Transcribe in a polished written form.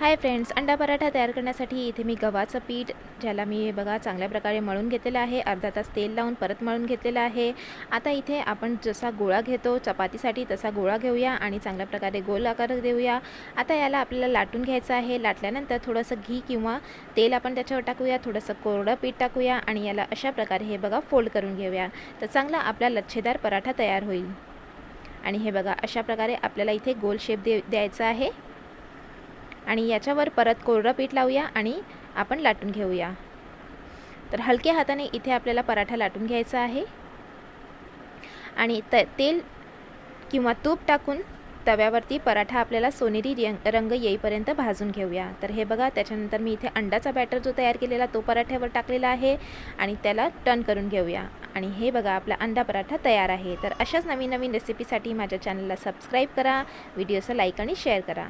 Hi friends, अंडा पराठा तयार करण्यासाठी इथे मी गव्हाचं पीठ ज्याला मी बघा चांगल्या प्रकारे मळून घेतलेलं आहे. अर्धा तास तेल लावून परत मळून घेतलेलं आहे. आता इथे आपण जसा गोळा घेतो चपातीसाठी तसा गोळा घेऊया आणि चांगल्या प्रकारे गोल आकार देऊया. आता याला आपल्याला लाटून घ्यायचं आहे. लाटल्यानंतर थोडंसं घी किंवा तेल आपण त्याच्यावर टाकूया, थोडंसं कोरडं पीठ टाकूया आणि याला अशा प्रकारे हे बघा फोल्ड करून घेऊया. तर चांगला आपला लच्छेदार पराठा तयार होईल. आणि हे बघा अशा प्रकारे आपल्याला इथे गोल शेप द्यायचा आहे आणि याच्यावर परत कोरडं पीठ लावूया आणि आपण लाटून घेऊया. तर हलक्या हाताने इथे आपल्याला पराठा लाटून घ्यायचा आहे आणि तेल किंवा तूप टाकून तव्यावरती पराठा आपल्याला सोनेरी रंग येईपर्यंत भाजून घेऊया. तर हे बघा त्याच्यानंतर मी इथे अंड्याचा बॅटर जो तयार केलेला तो पराठ्यावर टाकलेला आहे आणि त्याला टर्न करून घेऊया. आणि हे बघा आपला अंडा पराठा तयार आहे. तर अशाच नवीन नवीन रेसिपीसाठी माझ्या चॅनलला सबस्क्राईब करा, व्हिडिओला लाईक आणि शेअर करा.